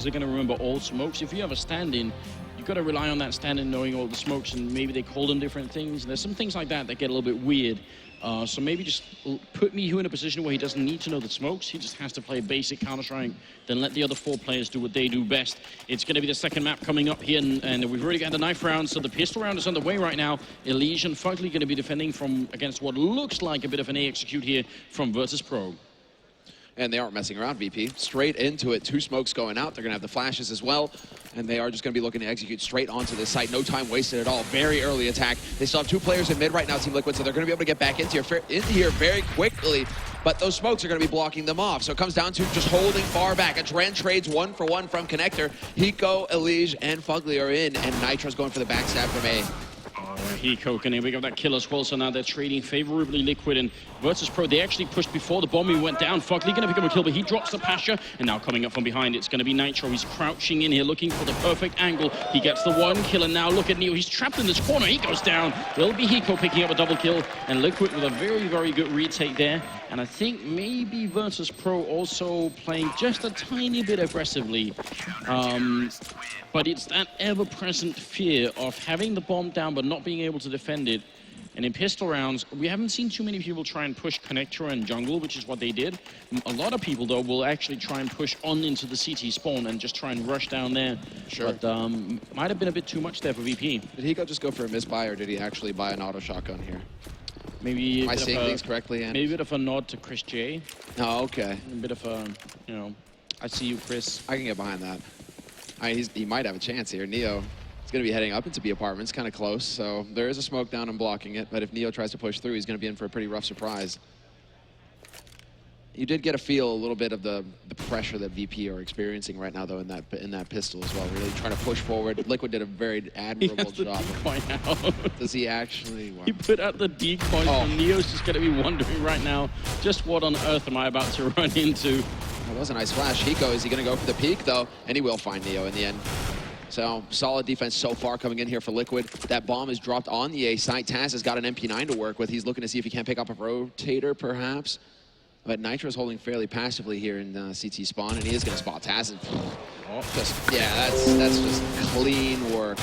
They're going to remember all smokes. If you have a stand-in, you've got to rely on that stand-in knowing all the smokes, and maybe they call them different things. There's some things like that that get a little bit weird. So maybe just put Mihu in a position where he doesn't need to know the smokes. He just has to play basic Counter-Strike. Then let the other 4 players do what they do best. It's going to be the second map coming up here, and we've already got the knife round, so the pistol round is underway right now. Elige and Fugly going to be defending against what looks like a bit of an A execute here from Virtus.pro. And they aren't messing around, VP. Straight into it. 2 smokes going out. They're going to have the flashes as well. And they are just going to be looking to execute straight onto this site. No time wasted at all. Very early attack. They still have 2 players in mid right now, Team Liquid, so they're going to be able to get back into here very quickly. But those smokes are going to be blocking them off. So it comes down to just holding far back. Adren trades 1 for 1 from Connector. Hiko, Elige, and Fugly are in. And Nitro's going for the backstab from A. Hiko can pick up that kill as well, so now they're trading favorably. Liquid and Virtus.pro, they actually pushed before the bombing went down. Fugly going to pick up a kill, but he drops the Pasha, and now coming up from behind, it's going to be Nitro. He's crouching in here, looking for the perfect angle. He gets the 1 kill, and now look at Neo. He's trapped in this corner. He goes down. It'll be Hiko picking up a double kill, and Liquid with a very good retake there. And I think maybe Virtus.pro also playing just a tiny bit aggressively. But it's that ever-present fear of having the bomb down but not being able to defend it. And in pistol rounds, we haven't seen too many people try and push Connector and jungle, which is what they did. A lot of people, though, will actually try and push on into the CT spawn and just try and rush down there. Sure. But might have been a bit too much there for VP. Did Hiko just go for a misbuy, or did he actually buy an auto shotgun here? Maybe Am I seeing things correctly? Maybe a bit of a nod to Chris J. Oh, okay. A bit of a, you know, I see you, Chris. I can get behind that. He might have a chance here. Neo is going to be heading up into B apartments, kind of close. So there is a smoke down and blocking it. But if Neo tries to push through, he's going to be in for a pretty rough surprise. You did get a feel a little bit of the pressure that VP are experiencing right now, though, in that pistol as well. Really trying to push forward. Liquid did a very admirable job. Does he actually? Wow. He put out the decoy, and Neo's just going to be wondering right now, just what on earth am I about to run into? That was a nice flash. Hiko, is he going to go for the peak, though? And he will find Neo in the end. So, solid defense so far coming in here for Liquid. That bomb is dropped on the A site. Taz has got an MP9 to work with. He's looking to see if he can't pick up a rotator, perhaps. But Nitro's holding fairly passively here in CT spawn, and he is going to spot Taz. Yeah, that's just clean work.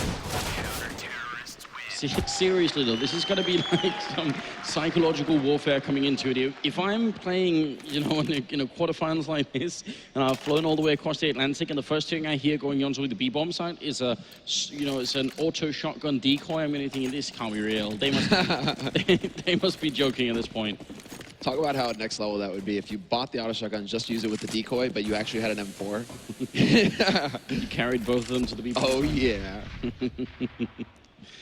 Seriously though, this is going to be like some psychological warfare coming into it. If I'm playing, you know, in quarterfinals like this, and I've flown all the way across the Atlantic, and the first thing I hear going on with the B-bomb site is it's an auto shotgun decoy. I'm going to think this can't be real. They must be joking at this point. Talk about how at next level that would be if you bought the auto shotgun, just use it with the decoy, but you actually had an M4. You carried both of them to the B-bomb. Oh yeah.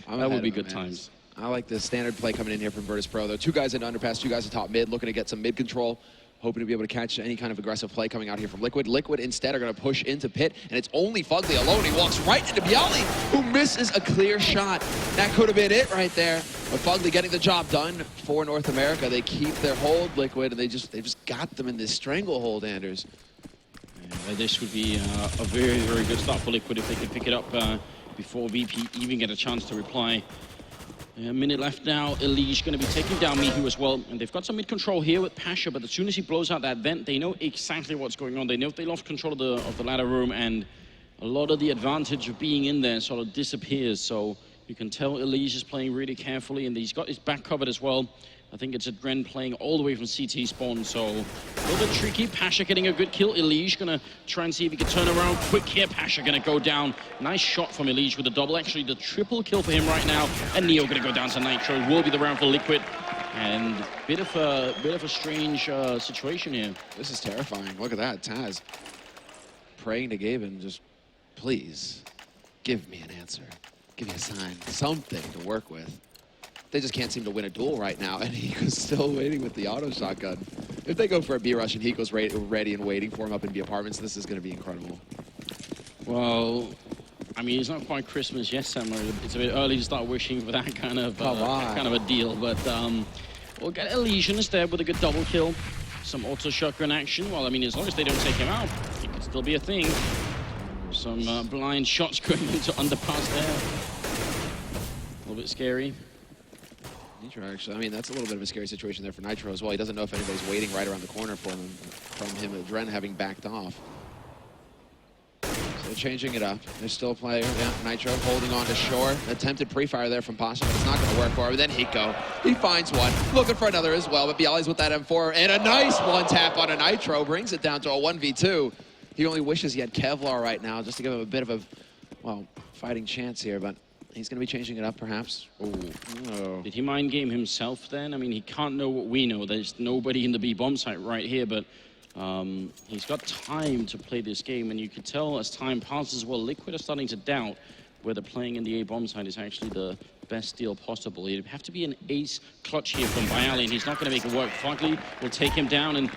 That would be good times. I like the standard play coming in here from Virtus.pro. Though 2 guys in underpass, 2 guys at top mid, looking to get some mid control, hoping to be able to catch any kind of aggressive play coming out here from Liquid. Liquid instead are going to push into pit, and it's only Fugly alone. He walks right into Bialy, who misses a clear shot. That could have been it right there. But Fugly getting the job done for North America. They keep their hold, Liquid, and they just got them in this stranglehold, Anders. Yeah, this would be a very good start for Liquid if they could pick it up before VP even get a chance to reply. A minute left now. Elige going to be taking down Mihu as well. And they've got some mid-control here with Pasha, but as soon as he blows out that vent, they know exactly what's going on. They know if they lost control of the ladder room, and a lot of the advantage of being in there sort of disappears. So you can tell Elige is playing really carefully, and he's got his back covered as well. I think it's Adren playing all the way from CT spawn, so a little bit tricky. Pasha getting a good kill. Elige gonna try and see if he can turn around quick here. Pasha gonna go down. Nice shot from Elige with the double. Actually, the triple kill for him right now. And Neo gonna go down to Nitro. Will be the round for Liquid. And bit of a strange situation here. This is terrifying. Look at that, Taz praying to Gaben, just please give me an answer, give me a sign, something to work with. They just can't seem to win a duel right now, and Hiko's still waiting with the auto shotgun. If they go for a B rush and Hiko's ready and waiting for him up in B apartments, this is going to be incredible. Well, I mean, it's not quite Christmas yet, Samuel. It's a bit early to start wishing for that kind of a deal, but we'll get Elysian instead with a good double kill. Some auto shotgun action. Well, I mean, as long as they don't take him out, it could still be a thing. Some blind shots going into underpass there. A little bit scary. Nitro, actually, I mean, that's a little bit of a scary situation there for Nitro as well. He doesn't know if anybody's waiting right around the corner for him, from him, Adren having backed off. They're changing it up. They're still playing. Yeah, Nitro holding on to shore. Attempted pre-fire there from Pasha, but it's not going to work for him. Then Hiko, he finds one. Looking for another as well, but Bialy's with that M4. And a nice one-tap on a Nitro. Brings it down to a 1v2. He only wishes he had Kevlar right now just to give him a bit of a, well, fighting chance here, but he's going to be changing it up, perhaps. Ooh. Oh. Did he mind game himself then? I mean, he can't know what we know. There's nobody in the B bomb site right here, but he's got time to play this game, and you can tell as time passes, well, Liquid are starting to doubt whether playing in the A bomb site is actually the best deal possible. It'd have to be an ace clutch here from Bialy, and he's not going to make it work. Fugly will take him down, and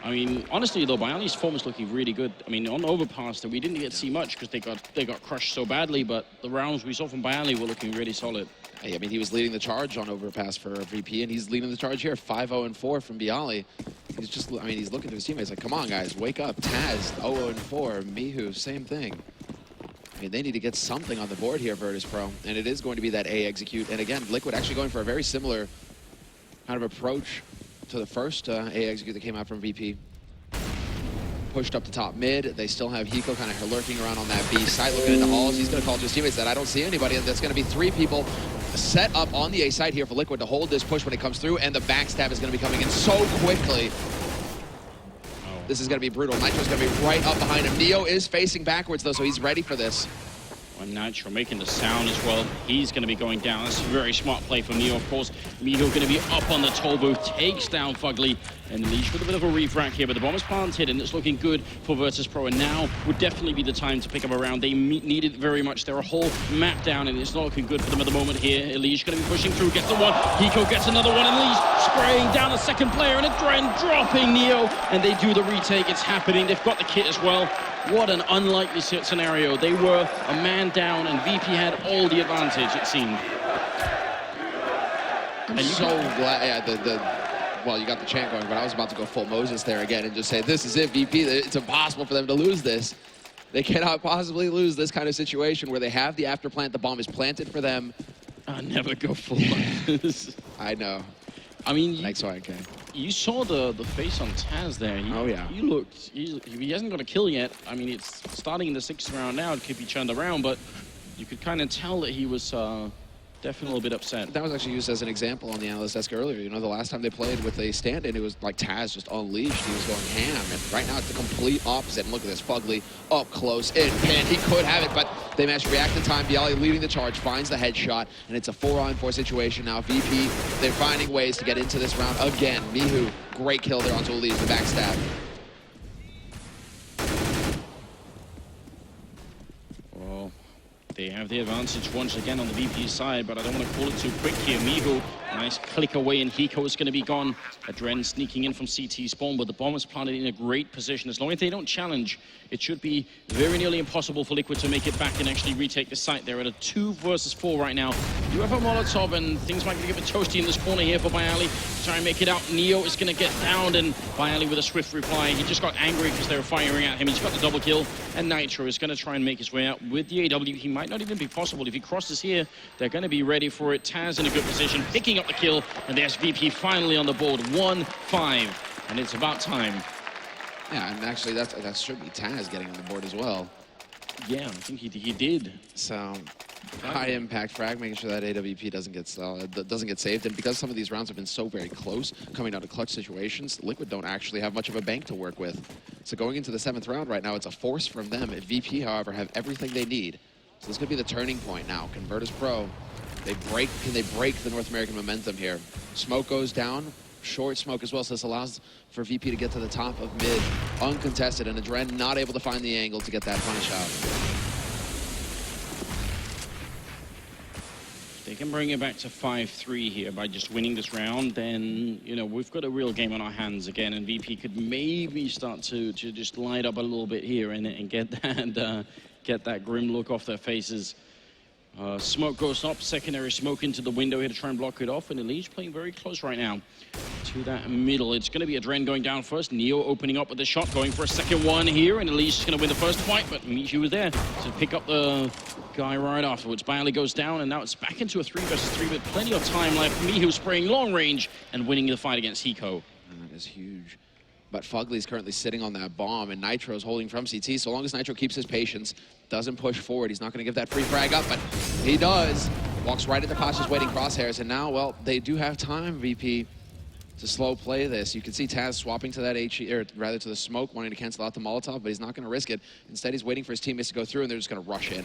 I mean, honestly, though, Bialy's form is looking really good. I mean, on Overpass, we didn't get to see much because they got crushed so badly, but the rounds we saw from Bialy were looking really solid. Hey, I mean, he was leading the charge on Overpass for VP, and he's leading the charge here, 5-0-4 from Bialy. He's just, I mean, he's looking to his teammates like, come on, guys, wake up. Taz, 0-4, Mihu, same thing. I mean, they need to get something on the board here, Virtus.pro, and it is going to be that A execute. And again, Liquid actually going for a very similar kind of approach to the first A execute that came out from VP. Pushed up to top mid. They still have Hiko kind of lurking around on that B side, looking into halls. He's going to call to his teammates that I don't see anybody, and that's going to be 3 people set up on the A side here for Liquid to hold this push when it comes through, and the backstab is going to be coming in so quickly. This is going to be brutal. Nitro's going to be right up behind him. Neo is facing backwards, though, so he's ready for this. And Nitro making the sound as well. He's going to be going down. That's a very smart play from Neo, of course. Miho going to be up on the toll booth, takes down Fugly, and Leash with a bit of a refract here, but the bomb is planted, and it's looking good for Virtus.pro, and now would definitely be the time to pick up a round. They need it very much. They're a whole map down, and it's not looking good for them at the moment here. Elish going to be pushing through, gets the one. Hiko gets another one, and Elish spraying down a second player, and a Dren dropping Neo, and they do the retake. It's happening. They've got the kit as well. What an unlikely scenario. They were a man down, and VP had all the advantage, it seemed. I'm so glad, yeah, well, you got the chant going, but I was about to go full Moses there again and just say, this is it, VP. It's impossible for them to lose this. They cannot possibly lose this kind of situation where they have the after plant, the bomb is planted for them. I never go full like this. I know. I mean, thanks, YK. You saw the face on Taz there. Oh, yeah. He hasn't got a kill yet. I mean, it's starting in the 6th round now. It could be turned around, but you could kind of tell that he was definitely a little bit upset. That was actually used as an example on the analyst desk earlier. You know, the last time they played with a stand-in, it was like Taz just unleashed. He was going ham, and right now it's the complete opposite. And look at this, Fugly up close, in pin. He could have it, but they managed to react in time. Bialy leading the charge, finds the headshot, and it's a 4-on-4 situation now. VP, they're finding ways to get into this round again. Mihu, great kill there onto Elise, the backstab. Well, they have the advantage once again on the VP side, but I don't want to call it too quick here. Mihu, nice click away, and Hiko is going to be gone. Adren sneaking in from CT spawn, but the bomb is planted in a great position. As long as they don't challenge, it should be very nearly impossible for Liquid to make it back and actually retake the site. They're at a 2 versus 4 right now. You have a Molotov, and things might get a bit toasty in this corner here for Bialy. Try and make it out. Neo is going to get downed, and Bialy with a swift reply. He just got angry because they were firing at him. He's got the double kill, and Nitro is going to try and make his way out with the AW. He might not even be possible. If he crosses here, they're going to be ready for it. Taz in a good position, picking up the kill, and there's VP finally on the board, 1-5, and it's about time. Yeah, and actually that should be Taz getting on the board as well. Yeah, I think he did. So high impact frag, making sure that AWP doesn't get saved. And because some of these rounds have been so very close, coming out of clutch situations, Liquid don't actually have much of a bank to work with. So going into the 7th round right now, it's a force from them. At VP, however, have everything they need. So this could be the turning point now. Can Virtus.pro, can they break the North American momentum here? Smoke goes down. Short smoke as well, so this allows for VP to get to the top of mid, uncontested, and Adren not able to find the angle to get that punish out. They can bring it back to 5-3 here by just winning this round, then, you know, we've got a real game on our hands again, and VP could maybe start to just light up a little bit here and get that grim look off their faces. Smoke goes up, secondary smoke into the window here to try and block it off, and Elish playing very close right now to that middle. It's going to be Adren going down first. Neo opening up with the shot, going for a second one here, and Elish is going to win the first fight, but Michu was there to pick up the guy right afterwards. Bialy goes down, and now it's back into a 3 versus 3 with plenty of time left. Michu spraying long range and winning the fight against Hiko. That is huge. But Fugly's currently sitting on that bomb, and Nitro's holding from CT. So long as Nitro keeps his patience, doesn't push forward, he's not going to give that free frag up, but he does. Walks right into Pasha's waiting crosshairs, and now, well, they do have time, VP, to slow play this. You can see Taz swapping to that HE, or rather to the smoke, wanting to cancel out the Molotov, but he's not going to risk it. Instead, he's waiting for his teammates to go through, and they're just going to rush in.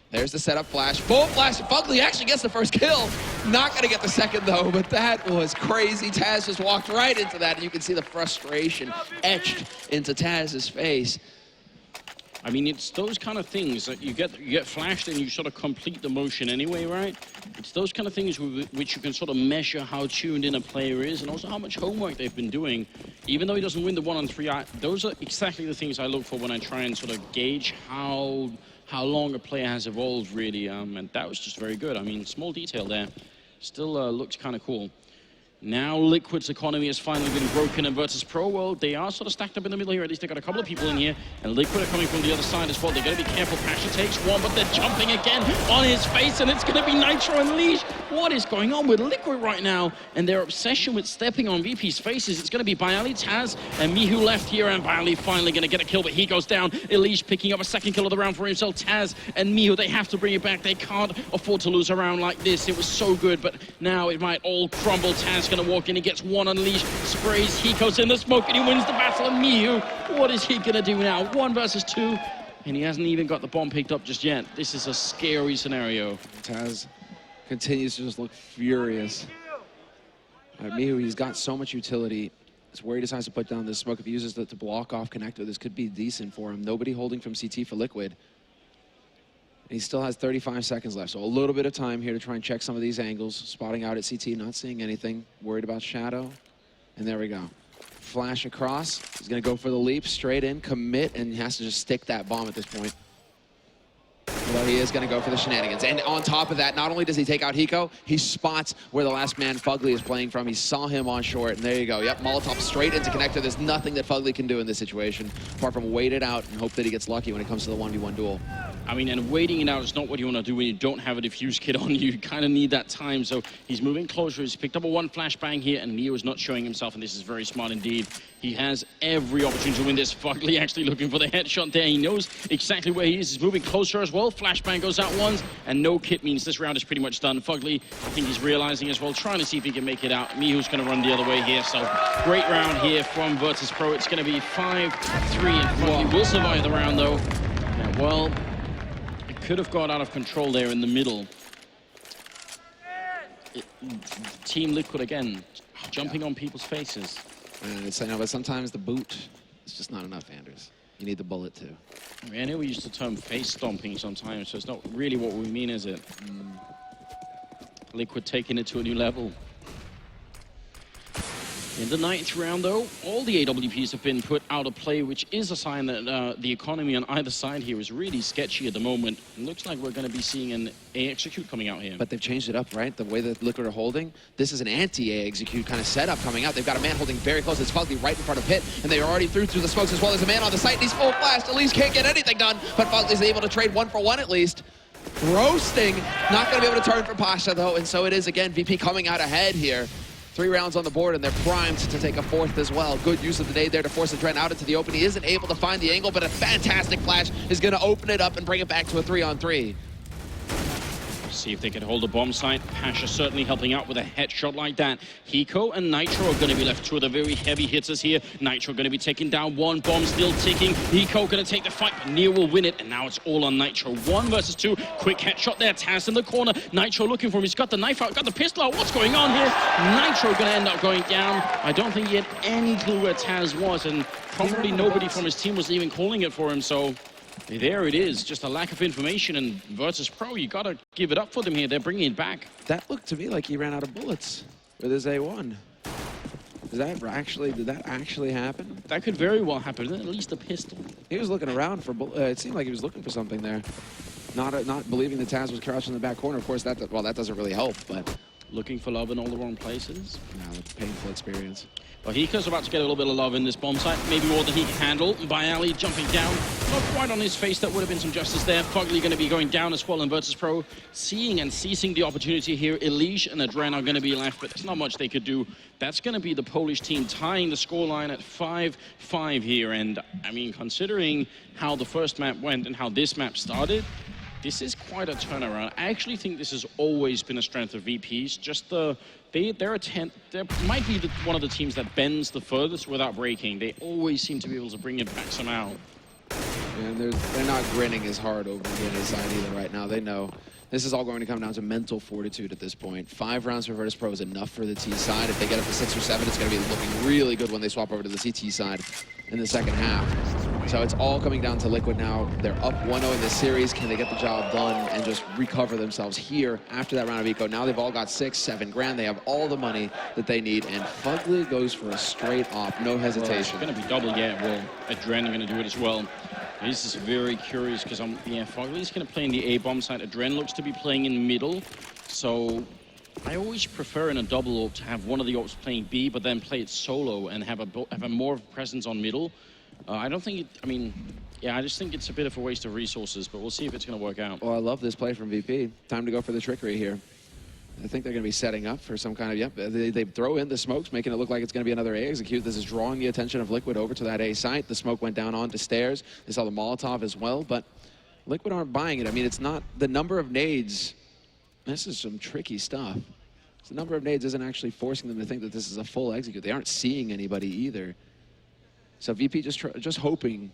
There's the setup flash. Full flash. Fugly actually gets the first kill. Not going to get the second, though, but that was crazy. Taz just walked right into that, and you can see the frustration etched into Taz's face. I mean, it's those kind of things that you get flashed and you sort of complete the motion anyway, right? It's those kind of things which you can sort of measure how tuned in a player is and also how much homework they've been doing. Even though he doesn't win the 1-on-3, those are exactly the things I look for when I try and sort of gauge how long a player has evolved, really. And that was just very good. I mean, small detail there. Still looks kind of cool. Now Liquid's economy has finally been broken, and Virtus.pro, well, they are sort of stacked up in the middle here. At least they got a couple of people in here, and Liquid are coming from the other side as well. They're going to be careful. Pasha takes one, but they're jumping again on his face, and it's going to be Nitro and Leash. What is going on with Liquid right now? And their obsession with stepping on VP's faces. It's going to be Bialy, Taz, and Mihu left here, and Bialy finally going to get a kill, but he goes down. Elish picking up a second kill of the round for himself. Taz and Mihu, they have to bring it back. They can't afford to lose a round like this. It was so good, but now it might all crumble. Taz going to walk in. He gets one Unleashed, sprays Hiko's in the smoke, and he wins the battle. And Mihu, what is he going to do now? 1 versus 2, and he hasn't even got the bomb picked up just yet. This is a scary scenario. Taz continues to just look furious. Mihu, he's got so much utility. It's where he decides to put down this smoke. If he uses it to block off connector, this could be decent for him. Nobody holding from CT for Liquid. And he still has 35 seconds left, so a little bit of time here to try and check some of these angles. Spotting out at CT, not seeing anything. Worried about Shadow. And there we go. Flash across. He's going to go for the leap, straight in, commit, and he has to just stick that bomb at this point. Although he is going to go for the shenanigans. And on top of that, not only does he take out Hiko, he spots where the last man Fugly is playing from. He saw him on short, and there you go. Yep, Molotov straight into connector. There's nothing that Fugly can do in this situation, apart from wait it out and hope that he gets lucky when it comes to the 1v1 duel. I mean, and waiting it out is not what you want to do when you don't have a diffuse kit on you. You kind of need that time, so he's moving closer. He's picked up a 1 flashbang here, and Neo is not showing himself, and this is very smart indeed. He has every opportunity to win this. Fugly actually looking for the headshot there. He knows exactly where he is. He's moving closer as well. Flashbang goes out once, and no kit means this round is pretty much done. Fugly, I think he's realizing as well, trying to see if he can make it out. Mihu's going to run the other way here, so great round here from Virtus.pro. It's going to be 5-3, and Fugly will survive the round, though. Yeah, well, it could have got out of control there in the middle. Team Liquid again, jumping on people's faces. And it's, but sometimes the boot is just not enough, Anders. You need the bullet too. I know we used the term face stomping sometimes, so it's not really what we mean, is it? Liquid taking it to a new level. In the 9th round, though, all the AWPs have been put out of play, which is a sign that the economy on either side here is really sketchy at the moment. It looks like we're going to be seeing an A execute coming out here. But they've changed it up, right? The way that Liquid are holding, this is an anti-A execute kind of setup coming out. They've got a man holding very close. It's Fugly right in front of Pit, and they are already through the smokes as well. There's a man on the site, and he's full blast. At least can't get anything done, but Fugly's able to trade 1 for 1 at least. Roasting, not going to be able to turn for Pasha, though, and so it is again. VP coming out ahead here. 3 rounds on the board, and they're primed to take a 4th as well. Good use of the nade there to force the Dren out into the open. He isn't able to find the angle, but a fantastic flash is going to open it up and bring it back to a 3-on-3. See if they can hold a bomb site. Pasha certainly helping out with a headshot like that. Hiko and Nitro are going to be left 2 of the very heavy hitters here. Nitro going to be taking down 1, bomb still ticking. Hiko going to take the fight, but Neo will win it, and now it's all on Nitro. 1 versus 2, quick headshot there. Taz in the corner. Nitro looking for him. He's got the knife out, got the pistol out. What's going on here? Nitro going to end up going down. I don't think he had any clue where Taz was, and probably nobody from his team was even calling it for him, so there it is, just a lack of information, and Virtus.pro, you gotta give it up for them here. They're bringing it back. That looked to me like he ran out of bullets with his A1. Did that actually happen? That could very well happen, at least a pistol. He was looking around for, it seemed like he was looking for something there. Not believing that Taz was crouched in the back corner. Of course, that doesn't really help, but Looking for love in all the wrong places. Yeah, it's a painful experience. Well, Hiko's about to get a little bit of love in this bomb site, maybe more than he can handle. BO3 jumping down, not quite on his face. That would have been some justice there. Fugly going to be going down as well, and Virtus.pro seeing and seizing the opportunity here. Elige and Adren are going to be left, but there's not much they could do. That's going to be the Polish team tying the scoreline at 5-5 here. And I mean, considering how the first map went and how this map started, this is quite a turnaround. I actually think this has always been a strength of VP's. Just their attempt, they might be one of the teams that bends the furthest without breaking. They always seem to be able to bring it back somehow. And they're not grinning as hard over the NA side either right now. They know this is all going to come down to mental fortitude at this point. 5 rounds for Virtus.pro is enough for the T side. If they get up to 6 or 7, it's going to be looking really good when they swap over to the CT side in the second half. So it's all coming down to Liquid now. They're up 1-0 in this series. Can they get the job done and just recover themselves here after that round of eco? Now they've all got 6-7 grand. They have all the money that they need. And Fugly goes for a straight op, no hesitation. Well, it's going to be double, yeah. Well, Adren are going to do it as well. This is very curious because Fugly's going to play in the A bomb side. Adren looks to be playing in middle. So I always prefer in a double op to have one of the ops playing B, but then play it solo and have a more presence on middle. I don't think I just think it's a bit of a waste of resources, but we'll see if it's going to work out. Well, I love this play from VP. Time to go for the trickery here. I think they're going to be setting up for some kind of, they throw in the smokes, making it look like it's going to be another A execute. This is drawing the attention of Liquid over to that A site. The smoke went down onto stairs. They saw the Molotov as well, but Liquid aren't buying it. I mean, it's not the number of nades. This is some tricky stuff. The number of nades isn't actually forcing them to think that this is a full execute. They aren't seeing anybody either. So VP just hoping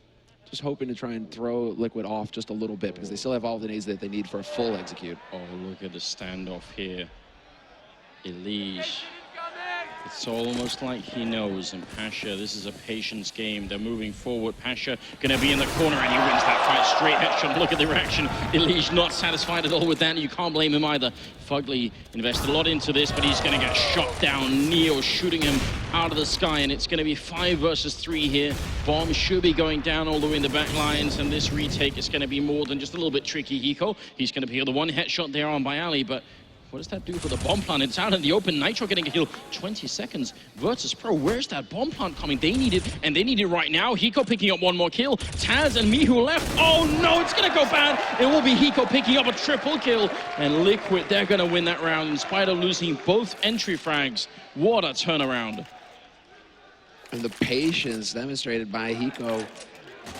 to try and throw Liquid off just a little bit because they still have all the nades that they need for a full execute. Oh, look at the standoff here. Elige. It's almost like he knows. And Pasha, this is a patience game. They're moving forward. Pasha gonna be in the corner and he wins that fight. Straight headshot. Look at the reaction. Elige not satisfied at all with that. You can't blame him either. Fugly invested a lot into this, but he's gonna get shot down. Neo shooting him out of the sky, and it's gonna be 5 versus 3 here. Bomb should be going down all the way in the back lines, and this retake is gonna be more than just a little bit tricky. Hiko, he's gonna be the one headshot there on BO3, but what does that do for the bomb plant? It's out in the open. Nitro getting a kill. 20 seconds. Virtus.pro, where's that bomb plant coming? They need it, and they need it right now. Hiko picking up one more kill. Taz and Mihu left. Oh no, it's gonna go bad. It will be Hiko picking up a triple kill. And Liquid, they're gonna win that round in spite of losing both entry frags. What a turnaround. And the patience demonstrated by Hiko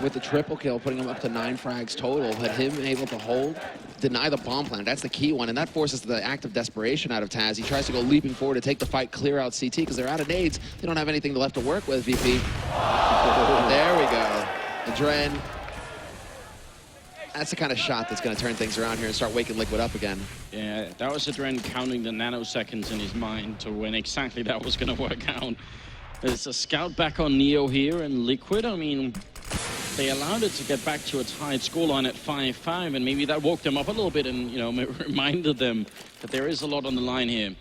with the triple kill, putting him up to 9 frags total, but him able to hold, deny the bomb plant. That's the key one, and that forces the act of desperation out of Taz. He tries to go leaping forward to take the fight, clear out CT, because they're out of nades. They don't have anything left to work with, VP. There we go. Adren. That's the kind of shot that's going to turn things around here and start waking Liquid up again. Yeah, that was Adren counting the nanoseconds in his mind to when exactly that was going to work out. There's a scout back on Neo here, and Liquid, I mean, they allowed it to get back to a tied scoreline at 5-5, and maybe that woke them up a little bit and, you know, reminded them that there is a lot on the line here.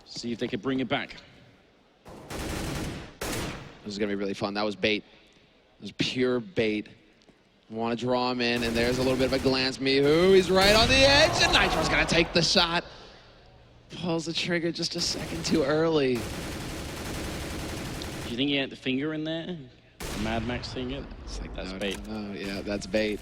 See if they could bring it back. This is going to be really fun. That was bait. It was pure bait. Want to draw him in, and there's a little bit of a glance. Mihu, he's right on the edge, and Nitro's going to take the shot. Pulls the trigger just a second too early. Do you think he had the finger in there? The Mad Max finger? It's like, that's bait. No, yeah, that's bait.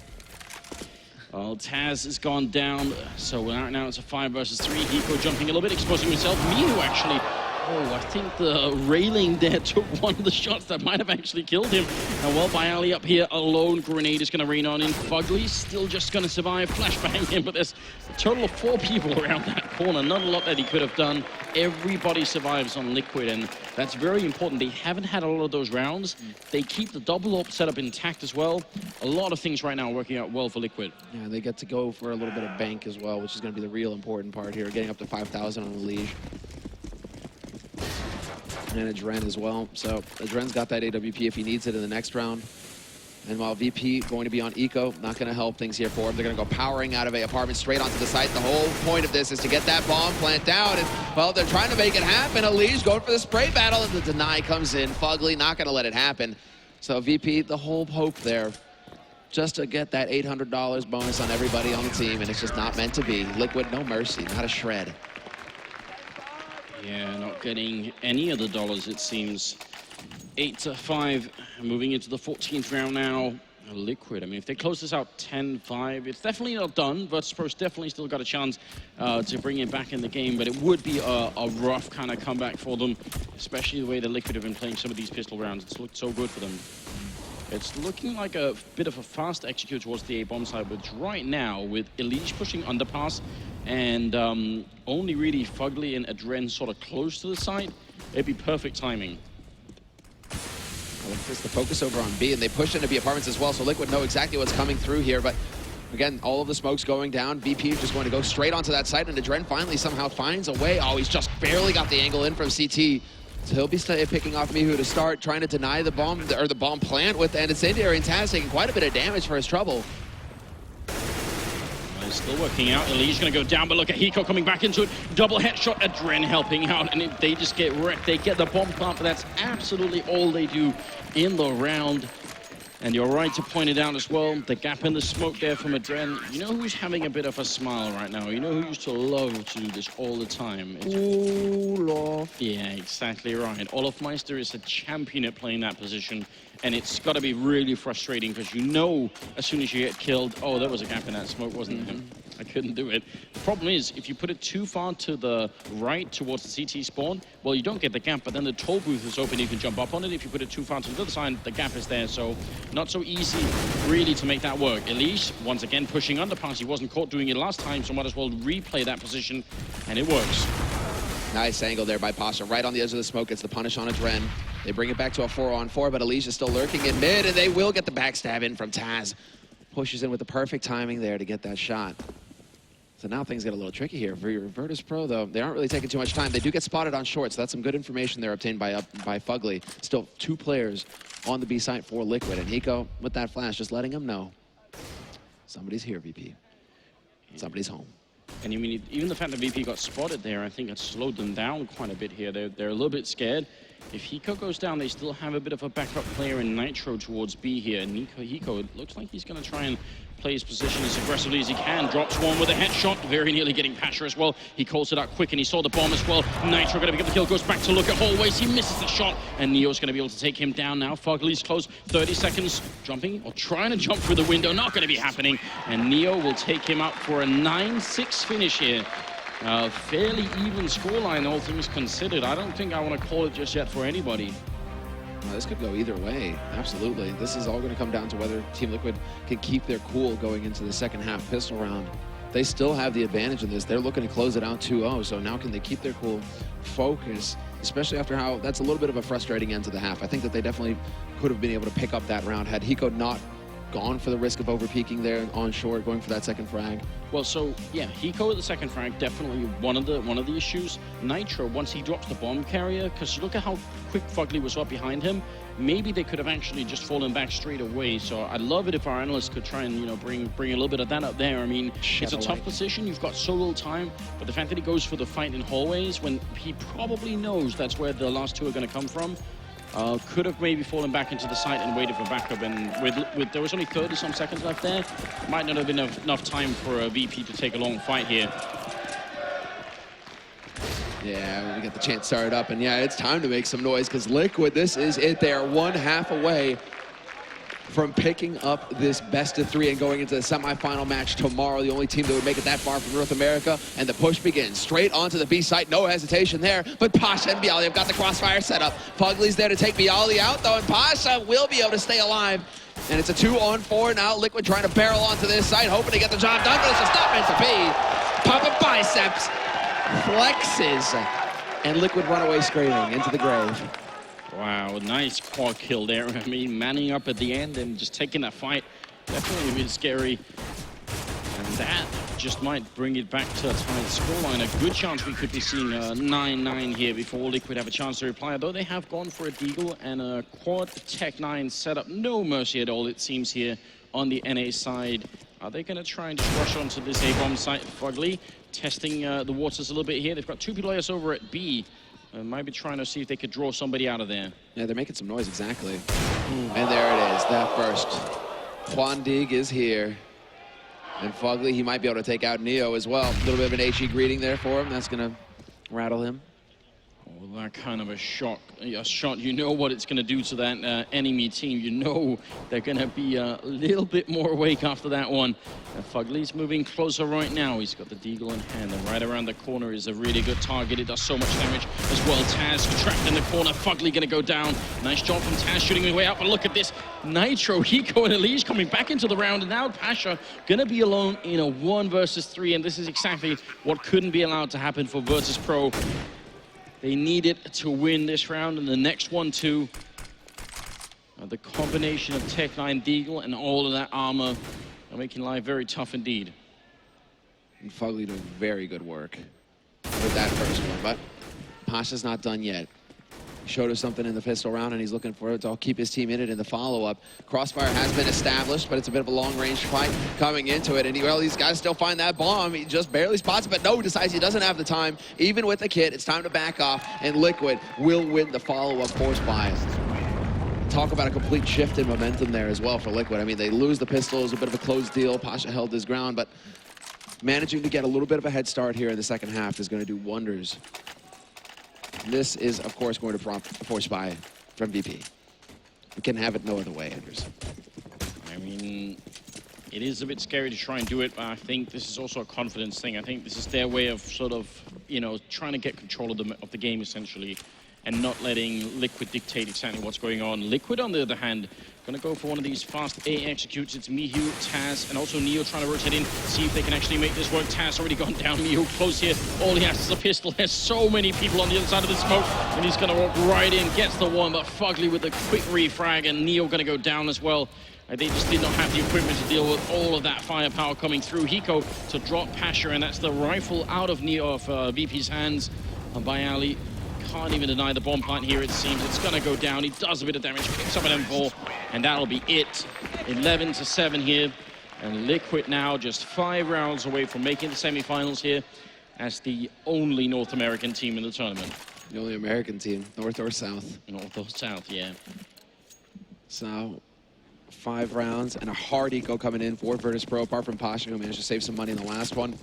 Well, Taz has gone down, so now it's a 5 versus 3. Hiko jumping a little bit, exposing himself. Mihu actually, I think the railing there took one of the shots that might have actually killed him. And well, BO3 up here alone. Grenade is going to rain on in. Fugly still just going to survive. Flashbang him, but there's a total of 4 people around that corner. Not a lot that he could have done. Everybody survives on Liquid, and that's very important. They haven't had a lot of those rounds. They keep the double up setup intact as well. A lot of things right now working out well for Liquid. Yeah, they get to go for a little bit of bank as well, which is going to be the real important part here. Getting up to 5,000 on the Elige. And Adren as well. So Adren's got that AWP if he needs it in the next round. And while VP going to be on eco, not going to help things here for him. They're going to go powering out of A apartment straight onto the site. The whole point of this is to get that bomb plant down. And, well, they're trying to make it happen. Elige going for the spray battle, and the deny comes in. Fugly not going to let it happen. So VP, the whole hope there, just to get that $800 bonus on everybody on the team, and it's just not meant to be. Liquid, no mercy, not a shred. Yeah, not getting any of the dollars, it seems. 8-5, moving into the 14th round now. Liquid, I mean, if they close this out 10-5, it's definitely not done. Virtus.pro's definitely still got a chance to bring it back in the game, but it would be a rough kind of comeback for them, especially the way the Liquid have been playing some of these pistol rounds. It's looked so good for them. It's looking like a bit of a fast execute towards the A-bomb side, which right now, with Elige pushing underpass and only really Fugly and Adren sort of close to the site, it'd be perfect timing. It's the focus over on B, and they pushed into B apartments as well, so Liquid know exactly what's coming through here, but again, all of the smoke's going down. VP is just going to go straight onto that site, and Adren finally somehow finds a way. Oh, he's just barely got the angle in from CT. So he'll be picking off Mihu to start, trying to deny the bomb, or the bomb plant with, and incendiary, and Taz taking quite a bit of damage for his trouble. Well, it's still working out. Eli's going to go down, but look at Hiko coming back into it. Double headshot, Adren helping out, and they just get wrecked. They get the bomb plant, but that's absolutely all they do in the round. And you're right to point it out as well. The gap in the smoke there from Adren. You know who's having a bit of a smile right now? You know who used to love to do this all the time? Olaf. Yeah, exactly right. Olafmeister is a champion at playing that position. And it's got to be really frustrating because you know as soon as you get killed, oh, there was a gap in that smoke, wasn't there? I couldn't do it. The problem is, if you put it too far to the right towards the CT spawn, well, you don't get the gap, but then the toll booth is open, you can jump up on it. If you put it too far to the other side, the gap is there, so not so easy, really, to make that work. Elise, once again, pushing underpass. He wasn't caught doing it last time, so might as well replay that position, and it works. Nice angle there by Pasha, right on the edge of the smoke. It's the punish on Adren. They bring it back to a 4-on-4, but Elise is still lurking in mid, and they will get the backstab in from Taz. Pushes in with the perfect timing there to get that shot. So now things get a little tricky here. For Virtus.pro, though, they aren't really taking too much time. They do get spotted on short, so that's some good information there obtained by Fugly. Still 2 players on the B site for Liquid, and Hiko, with that flash, just letting him know somebody's here, VP. Somebody's home. And you mean, even the fact that VP got spotted there, I think it slowed them down quite a bit here. They're a little bit scared. If Hiko goes down, they still have a bit of a backup player in Nitro towards B here. And Hiko, it looks like he's going to try and play his position as aggressively as he can. Drops one with a headshot, very nearly getting Pasha as well. He calls it out quick, and he saw the bomb as well. Nitro going to get the kill, goes back to look at hallways. He misses the shot, and Neo's going to be able to take him down now. Fugly's close, 30 seconds, jumping, or trying to jump through the window. Not going to be happening, and Neo will take him out for a 9-6 finish here. Fairly even scoreline, all things considered. I don't think I want to call it just yet for anybody. Well, this could go either way, absolutely. This is all going to come down to whether Team Liquid can keep their cool going into the second half pistol round. They still have the advantage in this. They're looking to close it out 2-0, so now can they keep their cool, focus, especially after how that's a little bit of a frustrating end to the half. I think that they definitely could have been able to pick up that round had Hiko not gone for the risk of over-peaking there on short, going for that second frag. Well, so yeah, Hiko at the second frag, definitely one of the issues. Nitro, once he drops the bomb carrier, because look at how quick Fugly was up behind him. Maybe they could have actually just fallen back straight away. So I'd love it if our analysts could try and, you know, bring a little bit of that up there. I mean, it's a tough position. You've got so little time, but the fact that he goes for the fight in hallways when he probably knows that's where the last two are going to come from. Could have maybe fallen back into the site and waited for backup, and with there was only 30-some seconds left there, might not have been enough time for a VP to take a long fight here. Yeah, we get the chance started up, and yeah, it's time to make some noise because Liquid, this is it. They are 1/2 away from picking up this best-of-3 and going into the semifinal match tomorrow. The only team that would make it that far from North America, and the push begins straight onto the B site. No hesitation there, but Pasha and Bialy have got the crossfire set up. Fugly's there to take Bialy out, though, and Pasha will be able to stay alive. And it's a 2-on-4 now. Liquid trying to barrel onto this site, hoping to get the job done, but it's just not meant to be. Pop up biceps, flexes, and Liquid run away screaming into the grave. Wow, nice quad kill there. I mean, manning up at the end and just taking that fight, definitely a bit scary. And that just might bring it back to a tight scoreline. A good chance we could be seeing a 9-9 here before Liquid have a chance to reply. Though they have gone for a deagle and a quad Tech 9 setup. No mercy at all, it seems, here on the NA side. Are they going to try and just rush onto this A-bomb site? Fugly testing the waters a little bit here. They've got 2 players over at B. Might be trying to see if they could draw somebody out of there. Yeah, they're making some noise, exactly. And there it is, that first. Quandig is here. And Fugly, he might be able to take out Neo as well. A little bit of an HE greeting there for him. That's going to rattle him. Well, that kind of a shot, you know what it's going to do to that enemy team. You know they're going to be a little bit more awake after that one. Fugly's moving closer right now. He's got the Deagle in hand, and right around the corner is a really good target. It does so much damage as well. Taz trapped in the corner. Fugly going to go down. Nice job from Taz shooting his way out, but look at this. Nitro, Hiko, and Elise coming back into the round, and now Pasha going to be alone in a 1 versus 3, and this is exactly what couldn't be allowed to happen for Virtus.pro. They needed to win this round and the next one too. The combination of Tech9 Deagle and all of that armor are making life very tough indeed. And Fugly doing very good work with that first one, but Pasha's not done yet. He showed us something in the pistol round, and he's looking for it to keep his team in it in the follow-up. Crossfire has been established, but it's a bit of a long-range fight coming into it. And he's got to still find that bomb. He just barely spots it, but no, decides he doesn't have the time. Even with the kit, it's time to back off, and Liquid will win the follow-up force bias. Talk about a complete shift in momentum there as well for Liquid. I mean, they lose the pistol. It was a bit of a close deal. Pasha held his ground, but managing to get a little bit of a head start here in the second half is going to do wonders. This is, of course, going to prompt a force buy from VP. We can have it no other way, Anders. I mean, it is a bit scary to try and do it, but I think this is also a confidence thing. I think this is their way of sort of, you know, trying to get control of the game, essentially, and not letting Liquid dictate exactly what's going on. Liquid, on the other hand, gonna go for one of these fast A executes. It's Mihu, Taz, and also Neo trying to rotate in, see if they can actually make this work. Taz already gone down, Mihu close here. All he has is a pistol. There's so many people on the other side of the smoke, and he's gonna walk right in, gets the one, but Fugly with a quick refrag, and Neo gonna go down as well. They just did not have the equipment to deal with all of that firepower coming through. Hiko to drop Pasha, and that's the rifle out of Neo of VP's hands by Ali. Can't even deny the bomb plant here, it seems. It's gonna go down. He does a bit of damage, picks up an M4, and that'll be it. 11-7 here. And Liquid now just 5 rounds away from making the semifinals here as the only North American team in the tournament. The only American team, North or South? North or South, yeah. So, 5 rounds and a hard eco coming in for Virtus.pro, apart from Pasha, who managed to save some money in the last one.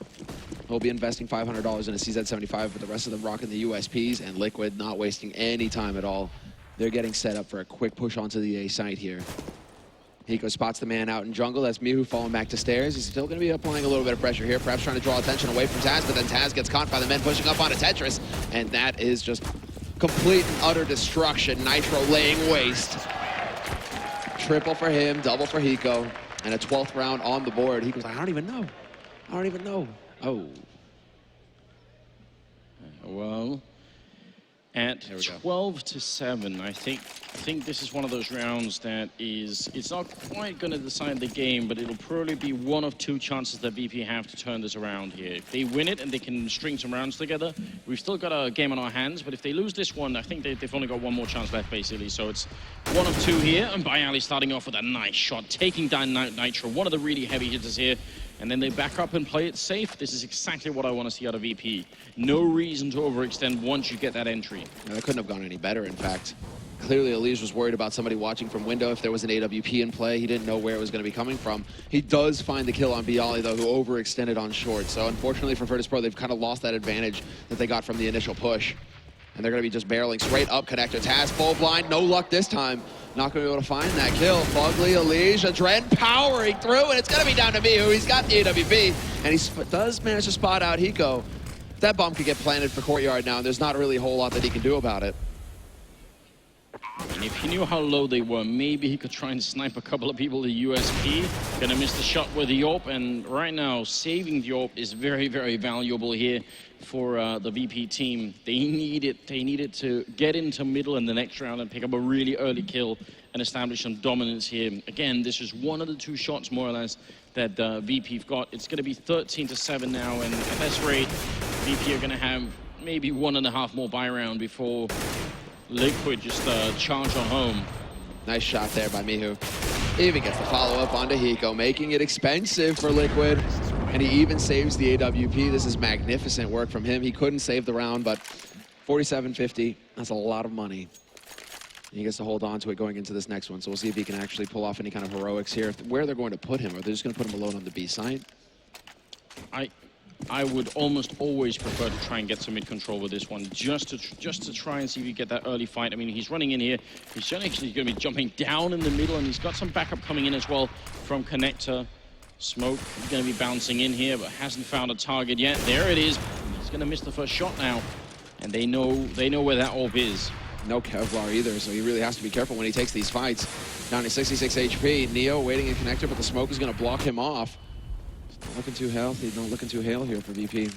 He'll be investing $500 in a CZ75, but the rest of them rocking the USPs, and Liquid not wasting any time at all. They're getting set up for a quick push onto the A site here. Hiko spots the man out in jungle. That's Mihu falling back to stairs. He's still going to be applying a little bit of pressure here, perhaps trying to draw attention away from Taz, but then Taz gets caught by the men pushing up onto Tetris, and that is just complete and utter destruction. Nitro laying waste. Triple for him, double for Hiko, and a 12th round on the board. Hiko's like, I don't even know. I don't even know. Oh. Well, at 12-7, I think this is one of those rounds that it's not quite going to decide the game, but it'll probably be one of 2 chances that VP have to turn this around here. If they win it and they can string some rounds together, we've still got a game on our hands, but if they lose this one, I think they've only got 1 more chance left, basically. So it's 1 of 2 here, and Bayali starting off with a nice shot, taking down Nitro, one of the really heavy hitters here. And then they back up and play it safe. This is exactly what I want to see out of VP. No reason to overextend once you get that entry. Yeah, that couldn't have gone any better, in fact. Clearly, Elise was worried about somebody watching from window. If there was an AWP in play, he didn't know where it was going to be coming from. He does find the kill on Bialy, though, who overextended on short. So, unfortunately for Virtus.pro, they've kind of lost that advantage that they got from the initial push. And they're going to be just barreling straight up connector. Taz full blind, no luck this time. Not going to be able to find that kill. Fugly, Elise, Adren powering through, and it's going to be down to Mihu. He's got the AWP, and he does manage to spot out Hiko. That bomb could get planted for Courtyard now, and there's not really a whole lot that he can do about it. And if he knew how low they were, maybe he could try and snipe a couple of people the USP. Gonna miss the shot with the AWP, and right now, saving the AWP is very, very valuable here for the VP team. They needed to get into middle in the next round and pick up a really early kill and establish some dominance here. Again, this is 1 of the 2 shots, more or less, that VP've got. It's gonna be 13-7 now, and at this rate, VP are gonna have maybe 1.5 more buy round before Liquid just charge on home. Nice shot there by Mihu. Even gets the follow-up onto Hiko, making it expensive for Liquid. And he even saves the AWP. This is magnificent work from him. He couldn't save the round, but 47.50, that's a lot of money. And he gets to hold on to it going into this next one. So we'll see if he can actually pull off any kind of heroics here. Where they're going to put him, are they just going to put him alone on the B side? I would almost always prefer to try and get some mid-control with this one, just to try and see if you get that early fight. I mean, he's running in here. He's actually going to be jumping down in the middle, and he's got some backup coming in as well from Connector. Smoke is going to be bouncing in here, but hasn't found a target yet. There it is. He's going to miss the first shot now, and they know where that orb is. No Kevlar either, so he really has to be careful when he takes these fights. Down to 66 HP. Neo waiting in Connector, but the smoke is going to block him off. Not looking too healthy, not looking too hale here for VP.